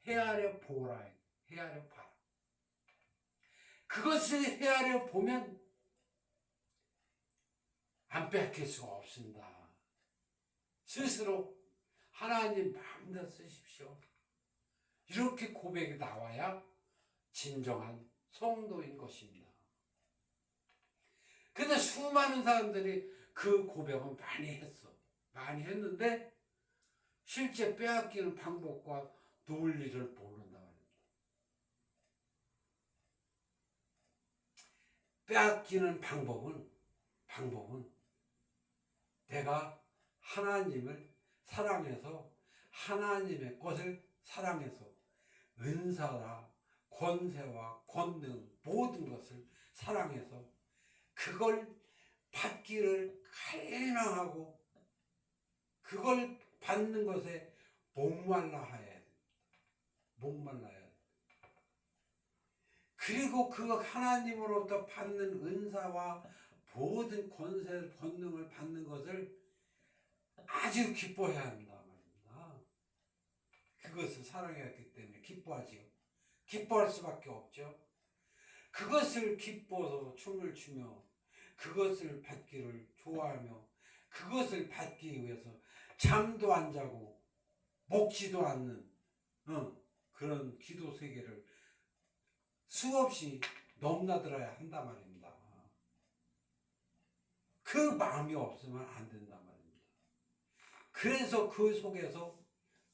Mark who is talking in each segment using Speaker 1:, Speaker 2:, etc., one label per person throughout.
Speaker 1: 헤아려 보라. 헤아려 봐라. 그것을 헤아려 보면 안 빼앗길 수가 없습니다. 스스로 하나님 마음대로 쓰십시오. 이렇게 고백이 나와야 진정한 성도인 것입니다. 근데 수많은 사람들이 그 고백은 많이 했어. 많이 했는데 실제 빼앗기는 방법과 논리를 모른다 말입니다. 빼앗기는 방법은 내가 하나님을 사랑해서 하나님의 것을 사랑해서 은사와 권세와 권능 모든 것을 사랑해서 그걸 받기를 갈망하고 그걸 받는 것에 목말라야 됩니다. 목말라야 됩니다. 그리고 그 하나님으로부터 받는 은사와 모든 권세, 권능을 받는 것을 아주 기뻐해야 한다 말입니다. 그것을 사랑해야 하기 때문에 기뻐하지요. 기뻐할 수밖에 없죠. 그것을 기뻐서 춤을 추며 그것을 받기를 좋아하며 그것을 받기 위해서 잠도 안 자고 먹지도 않는 그런 기도 세계를 수없이 넘나들어야 한단 말입니다. 그 마음이 없으면 안 된단 말입니다. 그래서 그 속에서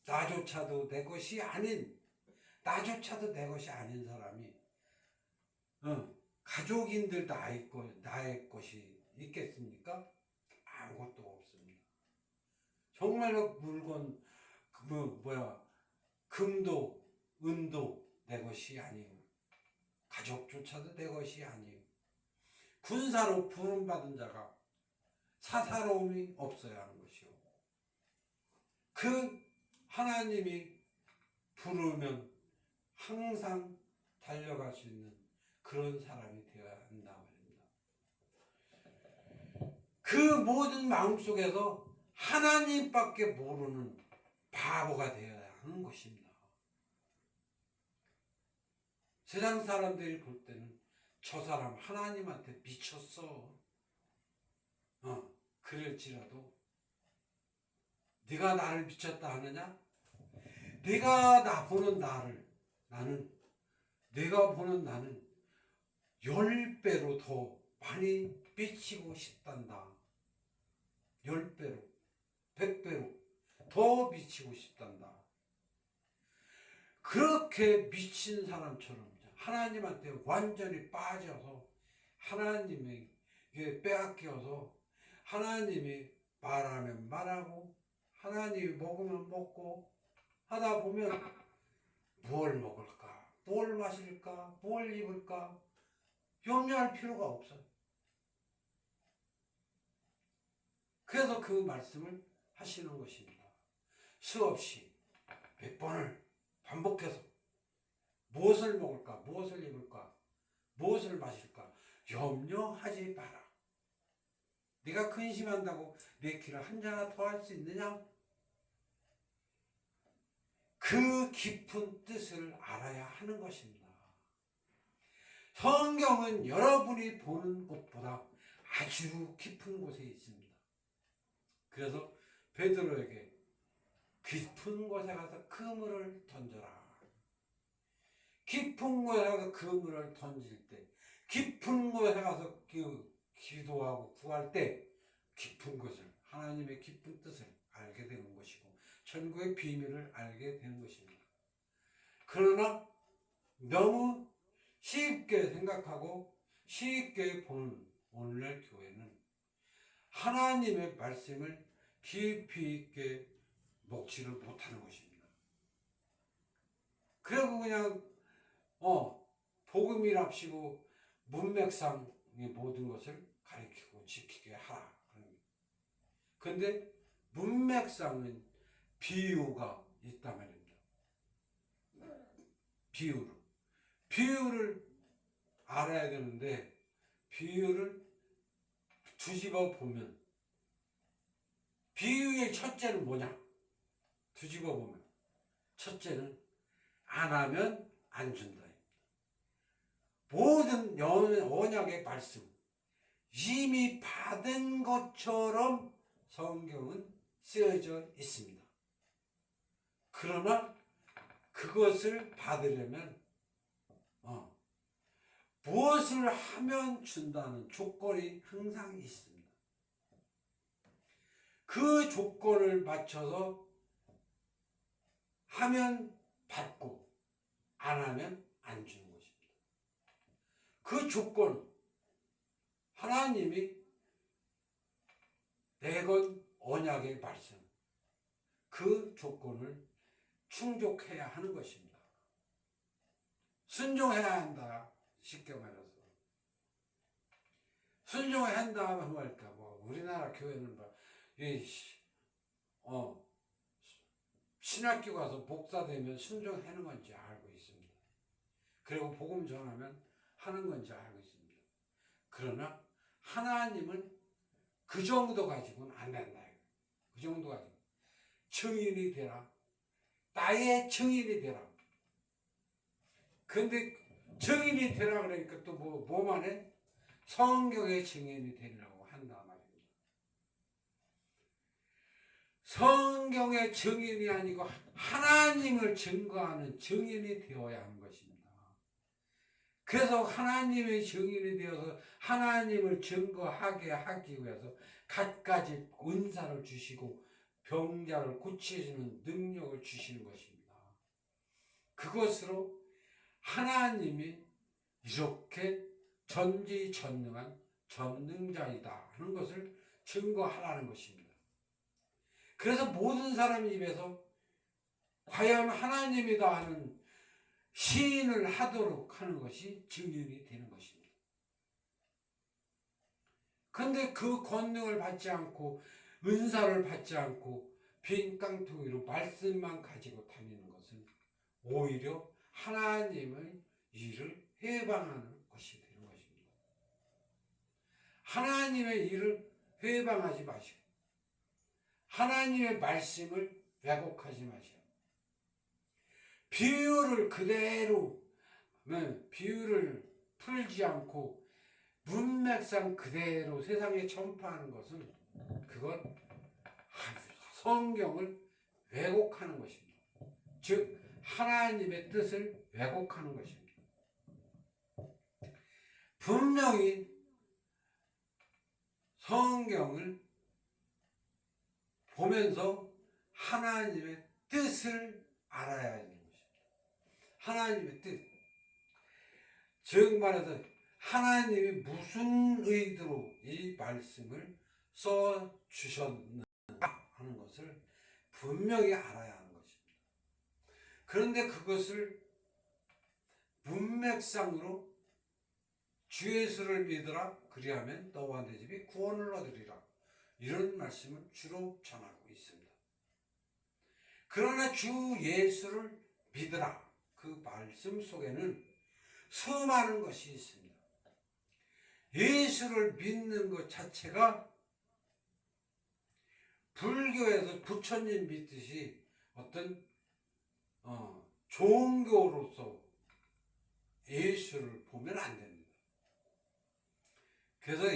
Speaker 1: 나조차도 내 것이 아닌 사람이 가족인들 나의 것이 있겠습니까? 아무것도 없습니다. 정말로 물건 금도 은도 내 것이 아니요 가족조차도 내 것이 아니요 군사로 부름받은 자가 사사로움이 없어야 하는 것이요 그 하나님이 부르면 항상 달려갈 수 있는 그런 사람이 되어야 한다 말입니다. 그 모든 마음속에서 하나님밖에 모르는 바보가 되어야 하는 것입니다. 세상 사람들이 볼 때는 저 사람 하나님한테 미쳤어. 그럴지라도 네가 나를 미쳤다 하느냐? 내가 보는 나는 10배로 더 많이 미치고 싶단다. 10배로, 100배로 더 미치고 싶단다. 그렇게 미친 사람처럼 하나님한테 완전히 빠져서 하나님에게 빼앗겨서 하나님이 말하면 말하고 하나님이 먹으면 먹고 하다 보면 뭘 먹을까? 뭘 마실까? 뭘 입을까? 염려할 필요가 없어요. 그래서 그 말씀을 하시는 것입니다. 수없이 몇 번을 반복해서 무엇을 먹을까? 무엇을 입을까? 무엇을 마실까? 염려하지 마라. 네가 근심한다고 내 길을 한 자나 더 할 수 있느냐? 그 깊은 뜻을 알아야 하는 것입니다. 성경은 여러분이 보는 곳보다 아주 깊은 곳에 있습니다. 그래서 베드로에게 깊은 곳에 가서 그물을 던져라. 깊은 곳에 가서 그물을 던질 때, 깊은 곳에 가서 기도하고 구할 때 깊은 것을, 하나님의 깊은 뜻을 알게 되는 것이고 천국의 비밀을 알게 되는 것입니다. 그러나 너무 쉽게 생각하고 쉽게 보는 오늘날 교회는 하나님의 말씀을 깊이 있게 먹지를 못하는 것입니다. 그리고 그냥 복음이랍시고 문맥상의 모든 것을 가리키고 지키게 하라. 그런데 문맥상은 비유가 있단 말입니다. 비유를 알아야 되는데 비유를 뒤집어 보면 비유의 첫째는 뭐냐? 뒤집어 보면 첫째는 안 하면 안 준다. 모든 언약의 말씀 이미 받은 것처럼 성경은 쓰여져 있습니다. 그러나 그것을 받으려면 무엇을 하면 준다는 조건이 항상 있습니다. 그 조건을 맞춰서 하면 받고 안 하면 안 주는 것입니다. 그 조건, 하나님이 내건 언약의 말씀, 그 조건을 충족해야 하는 것입니다. 순종해야 한다. 쉽게 말해서 순종해야 한다 하면 뭐랄까, 우리나라 교회는 신학교 가서 목사 되면 순종하는 건지 알고 있습니다. 그리고 복음 전하면 하는 건지 알고 있습니다. 그러나 하나님은 그 정도 가지고는 안 된다. 그 정도 가지고 증인이 되라. 나의 증인이 되라. 근데 증인이 되라 그러니까 또 뭐만 해? 성경의 증인이 되려고 한다 말입니다. 성경의 증인이 아니고 하나님을 증거하는 증인이 되어야 하는 것입니다. 그래서 하나님의 증인이 되어서 하나님을 증거하게 하기 위해서 갖가지 은사를 주시고 병자를 고쳐주는 능력을 주시는 것입니다. 그것으로 하나님이 이렇게 전지전능한 전능자이다 하는 것을 증거하라는 것입니다. 그래서 모든 사람 입에서 과연 하나님이다 하는 시인을 하도록 하는 것이 증인이 되는 것입니다. 그런데 그 권능을 받지 않고 은사를 받지 않고 빈 깡통이로 말씀만 가지고 다니는 것은 오히려 하나님의 일을 해방하는 것이 되는 것입니다. 하나님의 일을 해방하지 마시고 하나님의 말씀을 왜곡하지 마시고 비유를 그대로 비유를 풀지 않고 문맥상 그대로 세상에 전파하는 것은 그건 성경을 왜곡하는 것입니다. 즉 하나님의 뜻을 왜곡하는 것입니다. 분명히 성경을 보면서 하나님의 뜻을 알아야 하는 것입니다. 하나님의 뜻. 즉 말해서 하나님이 무슨 의도로 이 말씀을 써주셨는가 하는 것을 분명히 알아야 하는 것입니다. 그런데 그것을 문맥상으로 주 예수를 믿으라 그리하면 너와 내 집이 구원을 얻으리라 이런 말씀을 주로 전하고 있습니다. 그러나 주 예수를 믿으라 그 말씀 속에는 수많은 것이 있습니다. 예수를 믿는 것 자체가 불교에서 부처님 믿듯이 어떤 종교로서 예수를 보면 안 됩니다. 그래서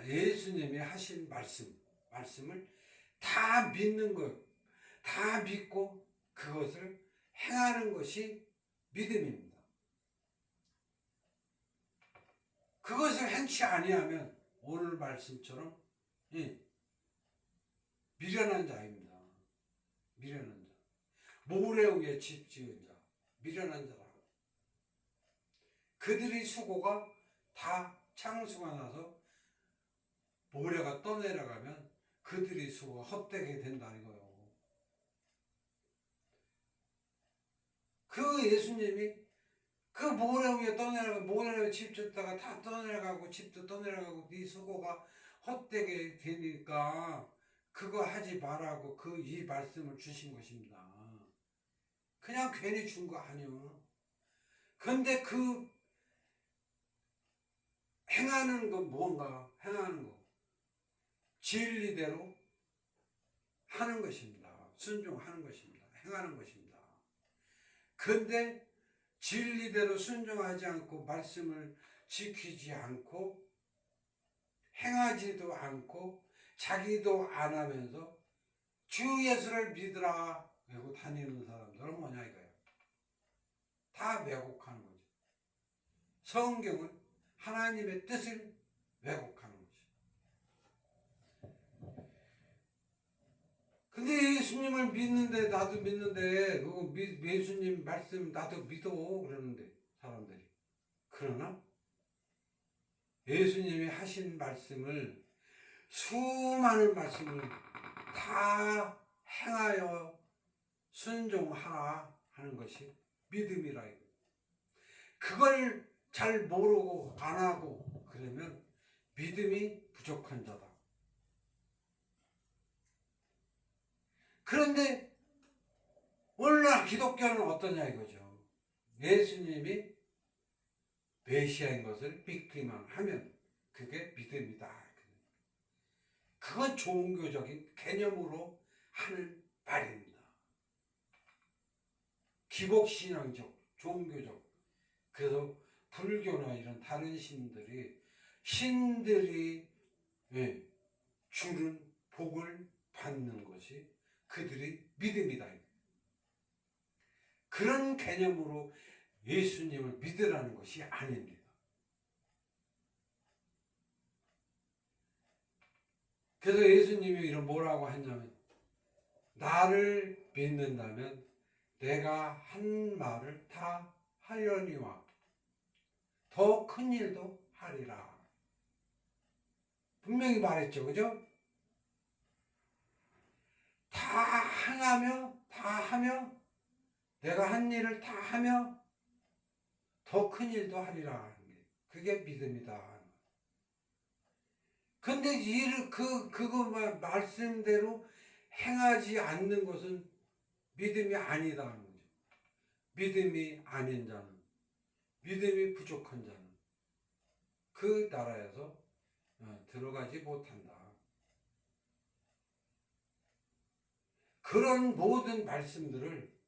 Speaker 1: 예수님이 하신 말씀을 다 믿는 것, 다 믿고 그것을 행하는 것이 믿음입니다. 그것을 행치 아니하면 오늘 말씀처럼 미련한 자입니다. 미련한 자. 모래 위에 집 지은 자. 미련한 자라. 그들의 수고가 다 창수가 나서 모래가 떠내려가면 그들의 수고가 헛되게 된다 이거예요. 그 예수님이 그 모래 위에 떠내려가고 모래 위에 집 짓다가 다 떠내려가고 집도 떠내려가고 네 수고가 헛되게 되니까 그거 하지 말라고 이 말씀을 주신 것입니다. 그냥 괜히 준 거 아니요. 근데 그 행하는 건 뭔가 행하는 거 진리대로 하는 것입니다. 순종하는 것입니다. 행하는 것입니다. 근데 진리대로 순종하지 않고 말씀을 지키지 않고 행하지도 않고 자기도 안 하면서 주 예수를 믿으라 외고 다니는 사람들은 뭐냐 이거예요. 다 왜곡하는 거죠. 성경을 하나님의 뜻을 왜곡하는 거죠. 근데 예수님을 믿는데 나도 믿는데 예수님 말씀 나도 믿어 그러는데 사람들이 그러나 예수님이 하신 말씀을 수많은 말씀을 다 행하여 순종하라 하는 것이 믿음이라 이거. 그걸 잘 모르고 안 하고 그러면 믿음이 부족한 자다. 그런데 오늘날 기독교는 어떠냐 이거죠. 예수님이 메시아인 것을 믿기만 하면 그게 믿음이다. 그건 종교적인 개념으로 하는 말입니다. 기복신앙적, 종교적. 그래서 불교나 이런 다른 신들이 주는 복을 받는 것이 그들의 믿음이다. 그런 개념으로 예수님을 믿으라는 것이 아닙니다. 그래서 예수님이 이런 뭐라고 했냐면 나를 믿는다면 내가 한 말을 다 하려니와 더 큰 일도 하리라. 분명히 말했죠. 그죠? 다 하며 내가 한 일을 다 하며 더 큰 일도 하리라. 그게 믿음이다. 근데 그거 말씀대로 행하지 않는 것은 믿음이 아니다 하는 거죠. 믿음이 아닌 자는, 믿음이 부족한 자는 그 나라에서 들어가지 못한다. 그런 모든 말씀들을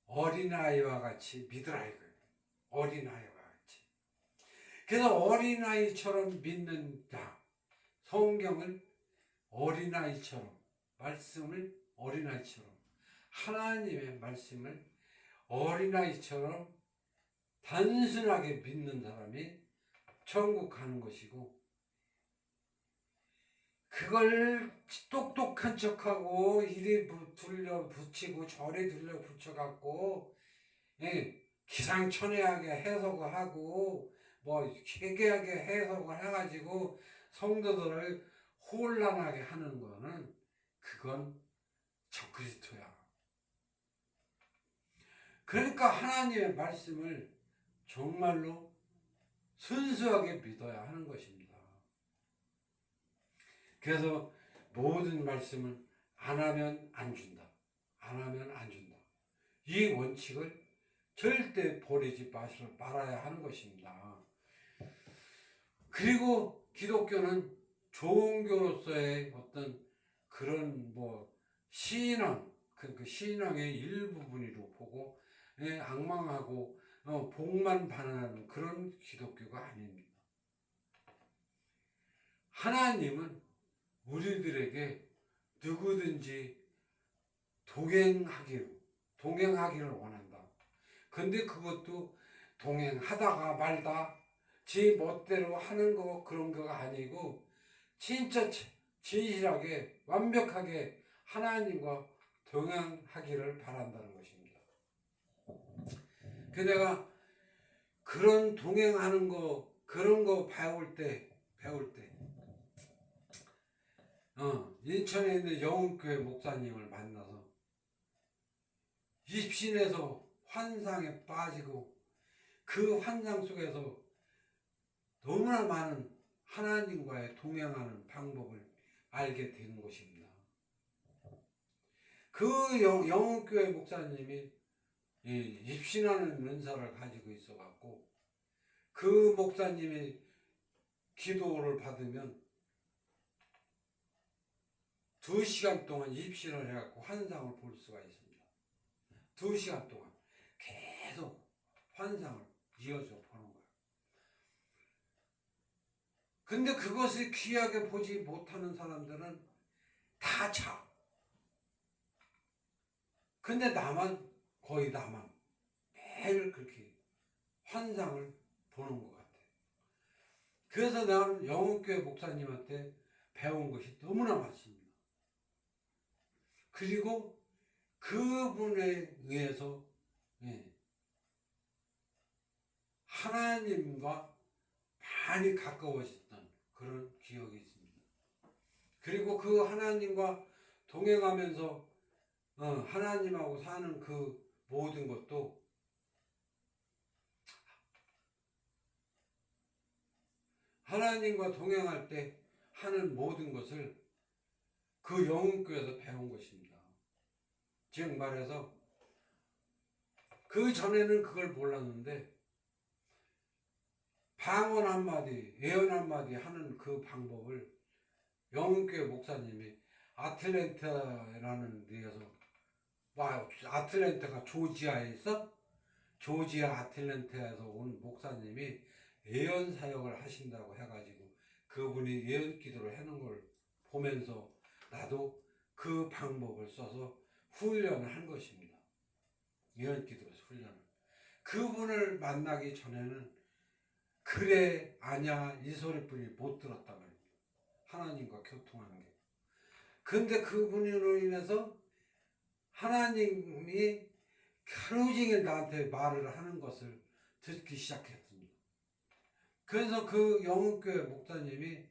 Speaker 1: 어린아이와 같이 믿으라 이거예요. 어린아이와 같이. 그래서 어린아이처럼 믿는 자, 성경을 어린아이처럼, 말씀을 어린아이처럼, 하나님의 말씀을 어린아이처럼 단순하게 믿는 사람이 천국 가는 것이고, 그걸 똑똑한 척하고 이리 둘려 붙이고 저리 둘려 붙여갖고 기상천외하게 해석을 하고 회개하게 해석을 해가지고 성도들을 혼란하게 하는 거는 그건 적그리스도야. 그러니까 하나님의 말씀을 정말로 순수하게 믿어야 하는 것입니다. 그래서 모든 말씀을 안 하면 안 준다. 안 하면 안 준다. 이 원칙을 절대 버리지 말아야 하는 것입니다. 그리고 기독교는 종교로서의 어떤 그런 신앙, 그 신앙의 일부분으로 보고 악망하고 복만 바라는 그런 기독교가 아닙니다. 하나님은 우리들에게 누구든지 동행하기를 원한다. 근데 그것도 동행하다가 말다 지 멋대로 하는 거 그런 거가 아니고 진짜 진실하게 완벽하게 하나님과 동행하기를 바란다는 것입니다. 그 내가 그런 동행하는 거 그런 거 배울 때 인천에 있는 영웅교회 목사님을 만나서 입신에서 환상에 빠지고 그 환상 속에서 너무나 많은 하나님과의 동행하는 방법을 알게 된 것입니다. 그 영웅교회 목사님이 입신하는 은사를 가지고 있어갖고 그 목사님이 기도를 받으면 2시간 동안 입신을 해갖고 환상을 볼 수가 있습니다. 2시간 동안 계속 환상을 이어져 보는 거예요. 근데 그것을 귀하게 보지 못하는 사람들은 다 자. 근데 거의 나만 매일 그렇게 환상을 보는 것 같아요. 그래서 나는 영흥교회 목사님한테 배운 것이 너무나 많습니다. 그리고 그분에 의해서 하나님과 많이 가까워졌던 그런 기억이 있습니다. 그리고 그 하나님과 동행하면서 하나님하고 사는 그 모든 것도 하나님과 동행할 때 하는 모든 것을 그 영흥교회에서 배운 것입니다. 즉 말해서 그 전에는 그걸 몰랐는데 방언 한마디, 예언 한마디 하는 그 방법을 영흥교회 목사님이 아틀랜타라는 데에서, 아틀랜타가 조지아에 있어? 조지아 아틀랜타에서 온 목사님이 예언 사역을 하신다고 해가지고 그분이 예언 기도를 하는 걸 보면서 나도 그 방법을 써서 훈련을 한 것입니다. 예언 기도에서 훈련을. 그분을 만나기 전에는 그래 아냐 이 소리뿐이 못 들었단 말입니다. 하나님과 교통하는 게. 근데 그분으로 인해서 하나님이 하루 종일 나한테 말을 하는 것을 듣기 시작했습니다. 그래서 그 영흥교회 목사님이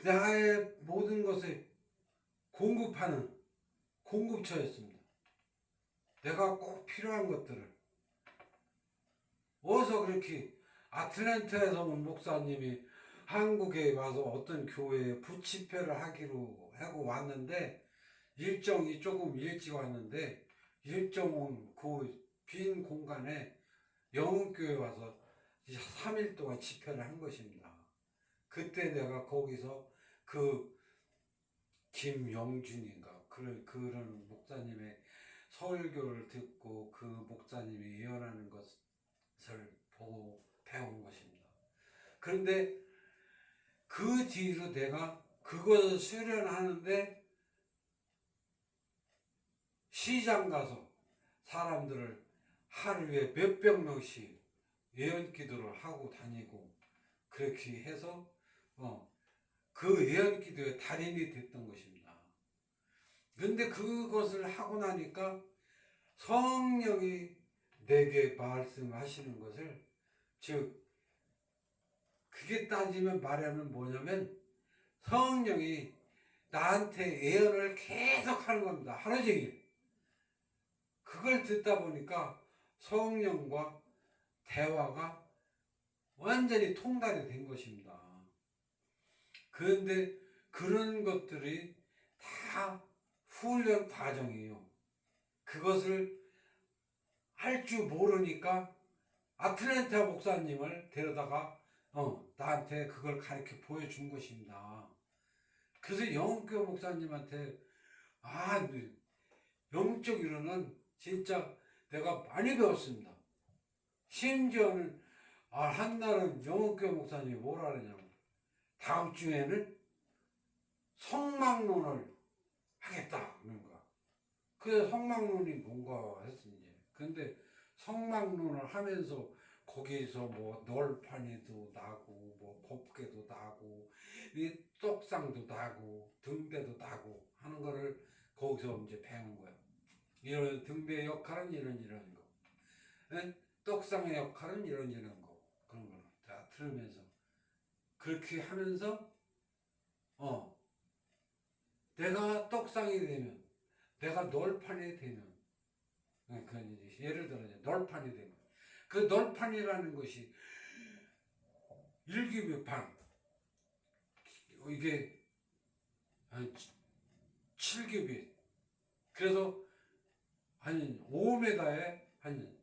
Speaker 1: 나의 모든 것을 공급하는 공급처였습니다. 내가 꼭 필요한 것들을. 어디서 그렇게 아틀란타에서 온 목사님이 한국에 와서 어떤 교회에 부집회를 하기로 하고 왔는데 일정이 조금 일찍 왔는데 일정 그 빈 공간에 영흥교회 와서 3일 동안 집회를 한 것입니다. 그때 내가 거기서 그 김영준인가 그런 목사님의 설교를 듣고 그 목사님이 예언하는 것을 보고 배운 것입니다. 그런데 그 뒤로 내가 그것을 수련하는데 시장 가서 사람들을 하루에 몇백 명씩 예언 기도를 하고 다니고 그렇게 해서 그 예언 기도의 달인이 됐던 것입니다. 그런데 그것을 하고 나니까 성령이 내게 말씀하시는 것을, 즉 그게 따지면 말하면 뭐냐면 성령이 나한테 예언을 계속 하는 겁니다. 하루 종일. 그걸 듣다 보니까 성령과 대화가 완전히 통달이 된 것입니다. 그런데 그런 것들이 다 훈련 과정이에요. 그것을 할 줄 모르니까 아틀랜타 목사님을 데려다가 나한테 그걸 가르쳐 보여준 것입니다. 그래서 영교 목사님한테 영적으로는 진짜 내가 많이 배웠습니다. 심지어는 한날은 영교 목사님이 뭐라 그러냐면 다음 주에는 성막론을 하겠다 그런 거야. 그래서 성막론이 뭔가 했으니 근데 성막론을 하면서 거기서 뭐 널판이도 나고 뭐 법궤도 나고 이 떡상도 나고 등대도 나고 하는 거를 거기서 이제 배운 거야. 이런 등대 역할은 이런 거, 떡상의 역할은 이런 거, 그런 걸 다 들으면서 그렇게 하면서 내가 떡상이 되면, 내가 널판이 되면, 예를 들어 널판이 되면 그 널판이라는 것이 1규빗 반, 이게 한 7규빗, 그래서 한 5m에 한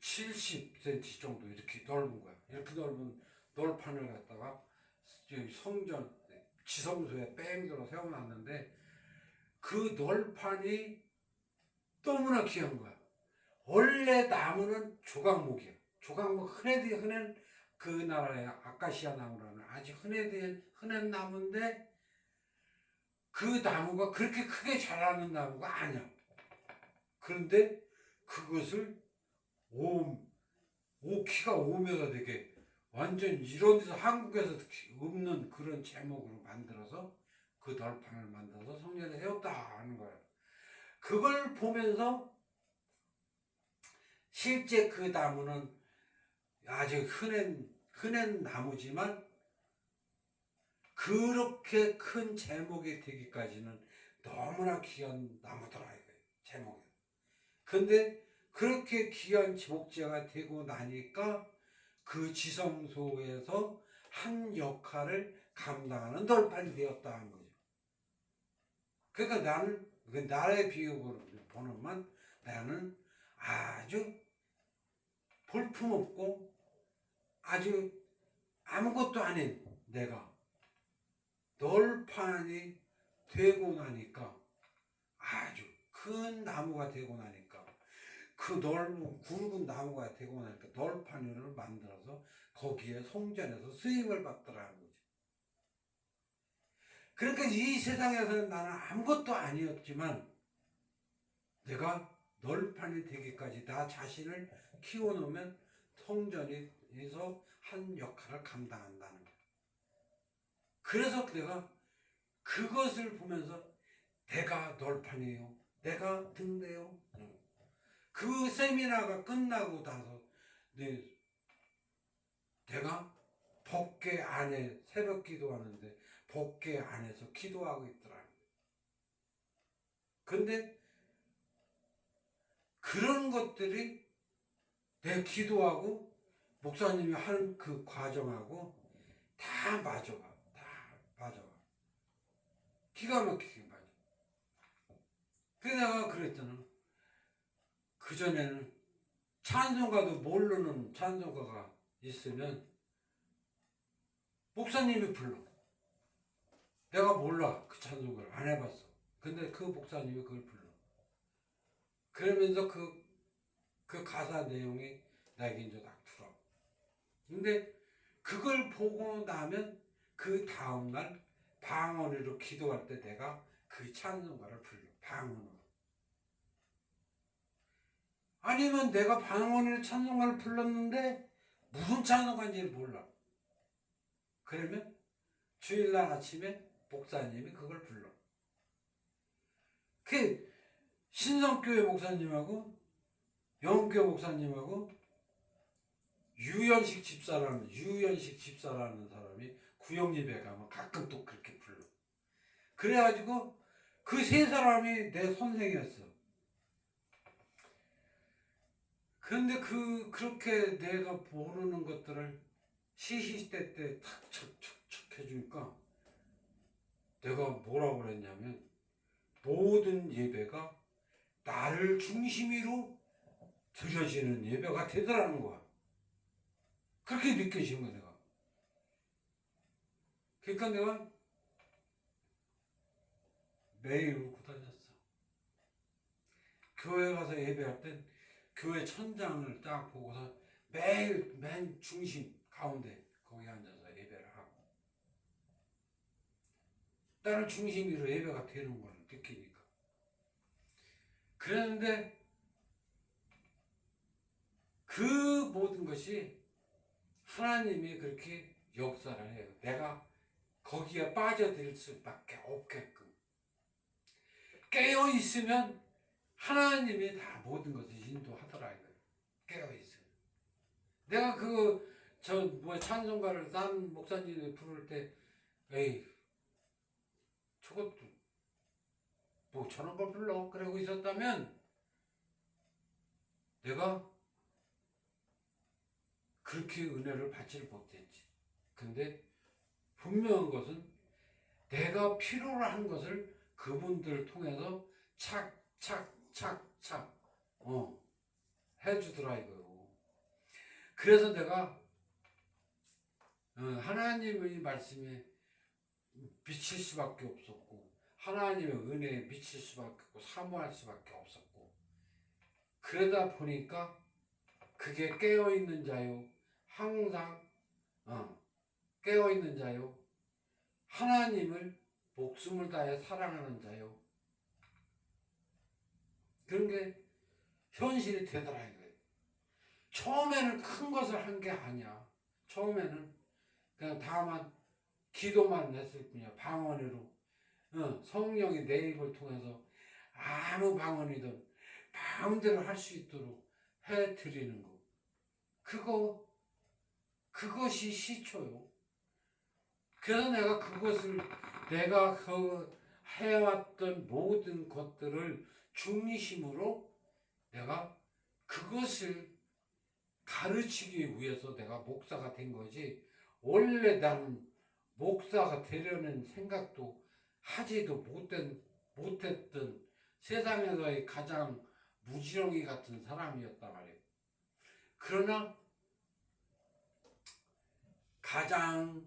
Speaker 1: 70cm 정도 이렇게 넓은 거야. 이렇게 넓은 널판을 갖다가 성전 지성소에 뺑 들어 세워놨는데 그 널판이 너무나 귀한 거야. 원래 나무는 조각목이야. 조각목 흔한 그 나라의 아카시아 나무라는 아주 흔한 나무인데 그 나무가 그렇게 크게 자라는 나무가 아니야. 그런데 그것을 키가 5m 되게 완전 이런 데서 한국에서 없는 그런 제목으로 만들어서 그 널판을 만들어서 성전에 세웠다 하는 거야. 그걸 보면서 실제 그 나무는 아주 흔한 나무지만 그렇게 큰 제목이 되기까지는 너무나 귀한 나무더라 이거예요. 제목이. 근데 그렇게 귀한 목재가 되고 나니까 그 지성소에서 한 역할을 감당하는 널판이 되었다 하는 거죠. 그러니까 나는 그 나라의 비유로 보는만 나는 아주 볼품없고 아주 아무것도 아닌 내가 널판이 되고 나니까 아주 큰 나무가 되고 나니까 그 넓은 굵은 나무가 되고 나니까 널판을 만들어서 거기에 성전에서 쓰임을 받더라는 거죠. 그러니까 이 세상에서는 나는 아무것도 아니었지만 내가 널판이 되기까지 나 자신을 키워놓으면 성전에서 한 역할을 감당한다는 거예요. 그래서 내가 그것을 보면서 내가 널판이에요. 내가 등대요. 그 세미나가 끝나고 나서 내가 법궤 안에 새벽 기도하는데 법궤 안에서 기도하고 있더라. 근데 그런 것들이 내 기도하고 목사님이 하는 그 과정하고 다 맞아가. 다 맞아가. 기가 막히게 맞아. 그래서 내가 그랬잖아. 그전에는 찬송가도 모르는 찬송가가 있으면 목사님이 불러. 내가 몰라. 그 찬송가를 안 해봤어. 근데 그 목사님이 그걸 불러. 그러면서 그 가사 내용이 나에게 이제 딱 들어. 근데 그걸 보고 나면 그 다음날 방언으로 기도할 때 내가 그 찬송가를 불러. 방언으로. 아니면 내가 방언으로 찬송가를 불렀는데 무슨 찬송가인지 몰라. 그러면 주일날 아침에 목사님이 그걸 불러. 그 신성교회 목사님하고 영교회 목사님하고 유연식 집사라는 사람이 구역예배 가면 가끔 또 그렇게 불러. 그래가지고 그 세 사람이 내 선생이었어. 그런데 그렇게 내가 모르는 것들을 시시때때 탁 해주니까 내가 뭐라고 그랬냐면 모든 예배가 나를 중심으로 드려지는 예배가 되더라는 거야. 그렇게 느껴진 거야, 내가. 그러니까 내가 매일 울고 다녔어. 교회 가서 예배할 땐 교회 천장을 딱 보고서 매일 맨 중심 가운데 거기 앉아서 예배를 하고 나를 중심으로 예배가 되는 걸 느끼니까. 그랬는데 그 모든 것이 하나님이 그렇게 역사를 해요. 내가 거기에 빠져들 수밖에 없게끔. 깨어있으면 하나님이 다 모든 것을 인도하더라 이거예요. 깨어있으면. 내가 찬송가를 난 목사님이 부를 때 에이 저것도 뭐 저런 걸 불러 그러고 있었다면 내가 그렇게 은혜를 받지를 못했지. 근데 분명한 것은 내가 필요로 한 것을 그분들 통해서 착착착착 해주더라 이거요. 그래서 내가 하나님의 말씀에 미칠 수밖에 없었고 하나님의 은혜에 미칠 수밖에 없고 사모할 수밖에 없었고 그러다 보니까 그게 깨어있는 자요. 항상 깨어있는 자요. 하나님을 목숨을 다해 사랑하는 자요. 그런 게 현실이 되더라 이거예요. 처음에는 큰 것을 한 게 아니야. 처음에는 그냥 다만 기도만 했을 뿐이야. 방언으로. 성령이 내 입을 통해서 아무 방언이든 마음대로 할 수 있도록 해드리는 거. 그것이 시초요. 그래서 내가 그 해왔던 모든 것들을 중심으로 내가 그것을 가르치기 위해서 내가 목사가 된 거지. 원래 나는 목사가 되려는 생각도 하지도 못했던 세상에서의 가장 무지렁이 같은 사람이었단 말이에요. 그러나 가장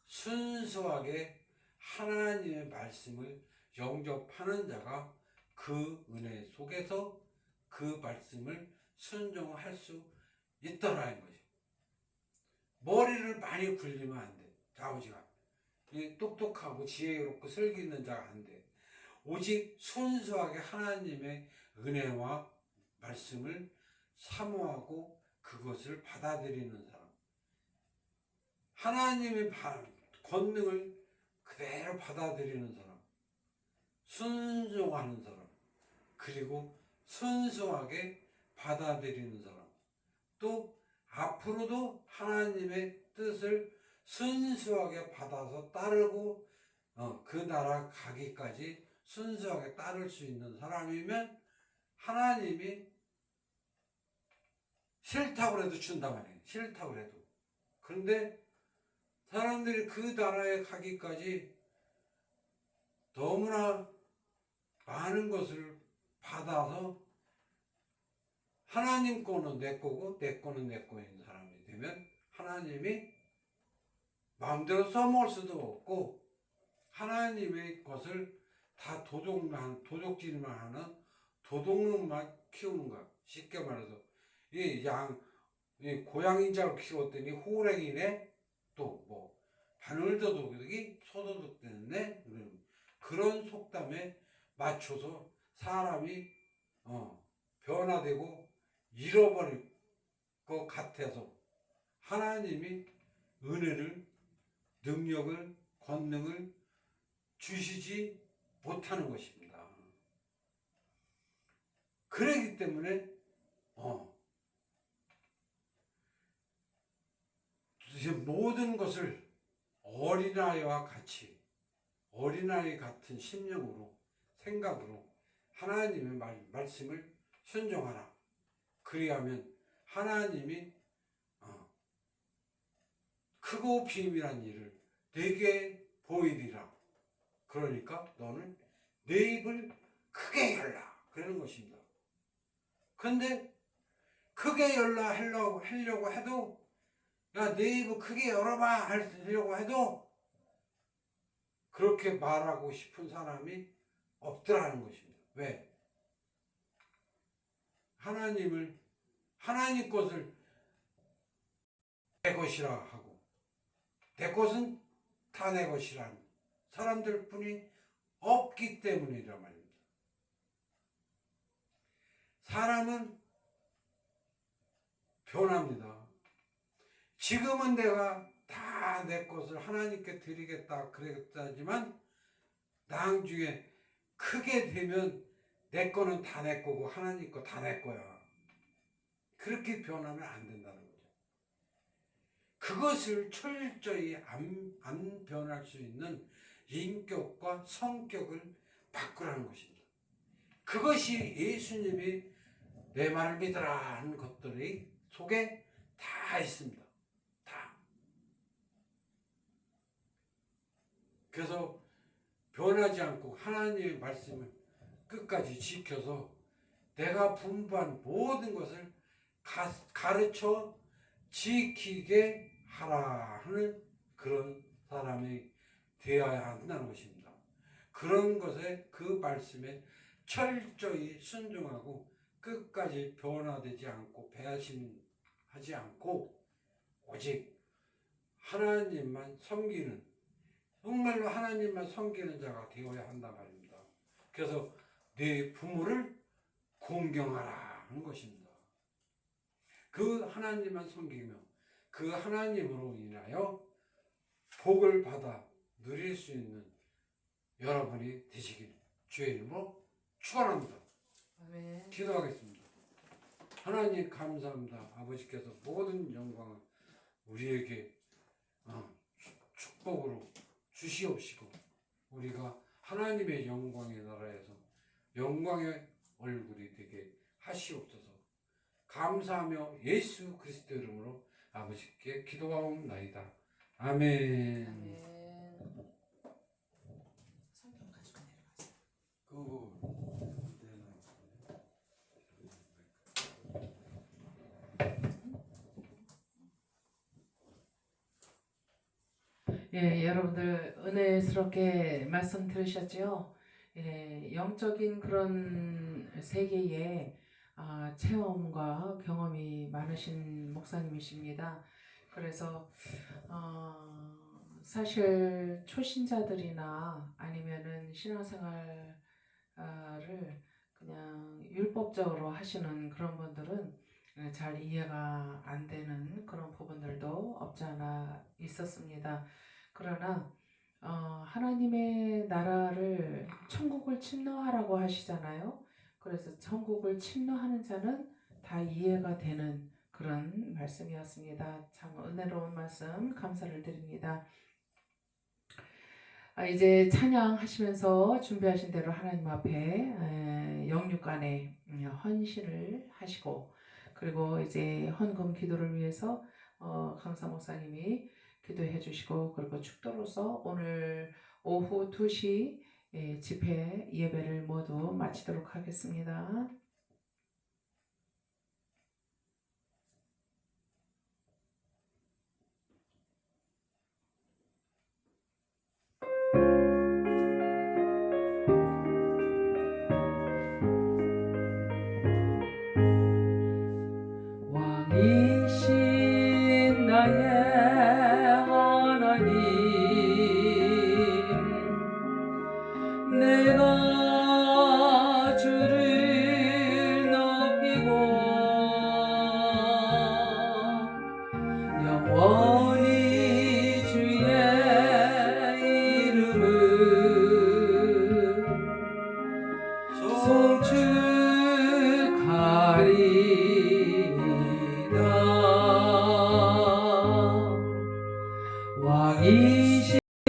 Speaker 1: 순수하게 하나님의 말씀을 영접하는 자가 그 은혜 속에서 그 말씀을 순종할 수 있더라는 거죠. 머리를 많이 굴리면 안 돼. 아버지가 똑똑하고 지혜롭고 슬기 있는 자가 안 돼. 오직 순수하게 하나님의 은혜와 말씀을 사모하고 그것을 받아들이는 사람. 하나님의 권능을 그대로 받아들이는 사람. 순종하는 사람. 그리고 순수하게 받아들이는 사람. 또 앞으로도 하나님의 뜻을 순수하게 받아서 따르고 그 나라 가기까지 순수하게 따를 수 있는 사람이면 하나님이 싫다고 해도 준단 말이에요. 싫다고 해도. 그런데 사람들이 그 나라에 가기까지 너무나 많은 것을 받아서 하나님 거는 내 거고 내 거는 내 거인 사람이 되면 하나님이 마음대로 써먹을 수도 없고 하나님의 것을 다 도둑질만 하는 도둑놈만 키우는 거야. 쉽게 말해서 이 고양이자로 키웠더니 호랭이네. 또 뭐 바늘도둑이 소도둑 됐네. 그런 속담에 맞춰서 사람이 변화되고 잃어버릴 것 같아서 하나님이 은혜를, 능력을, 권능을 주시지 못하는 것입니다. 그렇기 때문에 모든 것을 어린아이와 같이 어린아이 같은 심령으로 생각으로 하나님의 말씀을 순종하라. 그리하면 하나님이 크고 비밀한 일을 내게 보이리라. 그러니까 너는 내 입을 크게 열라. 그러는 것입니다. 근데 크게 열라 하려고 해도 야, 내 입을 크게 열어봐 하려고 해도 그렇게 말하고 싶은 사람이 없더라는 것입니다. 왜? 하나님 것을 내 것이라 하고 내 것은 다 내 것이란 사람들 뿐이 없기 때문이란 말입니다. 사람은 변합니다. 지금은 내가 다 내 것을 하나님께 드리겠다 그랬다지만 나중에 크게 되면 내 거는 다 내 거고 하나님 거 다 내 거야. 그렇게 변하면 안 된다는 거죠. 그것을 철저히 안 변할 수 있는 인격과 성격을 바꾸라는 것입니다. 그것이 예수님이 내 말을 믿으라 하는 것들이 속에 다 있습니다. 다. 그래서 변하지 않고 하나님의 말씀을 끝까지 지켜서 내가 분부한 모든 것을 가르쳐 지키게 하라 하는 그런 사람이 되어야 한다는 것입니다. 그런 것에 그 말씀에 철저히 순종하고 끝까지 변화되지 않고 배신하지 않고 오직 하나님만 섬기는, 정말로 하나님만 섬기는 자가 되어야 한단 말입니다. 그래서 내 부모를 공경하라 하는 것입니다. 그 하나님만 섬기며 그 하나님으로 인하여 복을 받아 누릴 수 있는 여러분이 되시길 주의 이름으로 축원합니다.
Speaker 2: 아멘.
Speaker 1: 기도하겠습니다. 하나님 감사합니다. 아버지께서 모든 영광을 우리에게 축복으로 주시옵시고 우리가 하나님의 영광의 나라에서 영광의 얼굴이 되게 하시옵소서. 감사하며 예수 그리스도 이름으로 아버지께 기도하옵나이다. 아멘.
Speaker 2: 아멘. 성경 가지고 내려가자. 예, 여러분들 은혜스럽게 말씀 들으셨죠? 예, 영적인 그런 세계에 체험과 경험이 많으신 목사님이십니다. 그래서 사실 초신자들이나 아니면은 신앙생활을 그냥 율법적으로 하시는 그런 분들은 잘 이해가 안 되는 그런 부분들도 없지 않아 있었습니다. 그러나 하나님의 나라를 천국을 침노하라고 하시잖아요. 그래서 천국을 침노하는 자는 다 이해가 되는 그런 말씀이었습니다. 참 은혜로운 말씀 감사를 드립니다. 이제 찬양하시면서 준비하신 대로 하나님 앞에 영육간에 헌신을 하시고 그리고 이제 헌금 기도를 위해서 강사 목사님이 기도해 주시고 그리고 축도로서 오늘 오후 2시 집회 예배를 모두 마치도록 하겠습니다. 왕이신 나의 하나님 내가 주를 높이고 영원히 주의 이름을 송축하리다. 왕이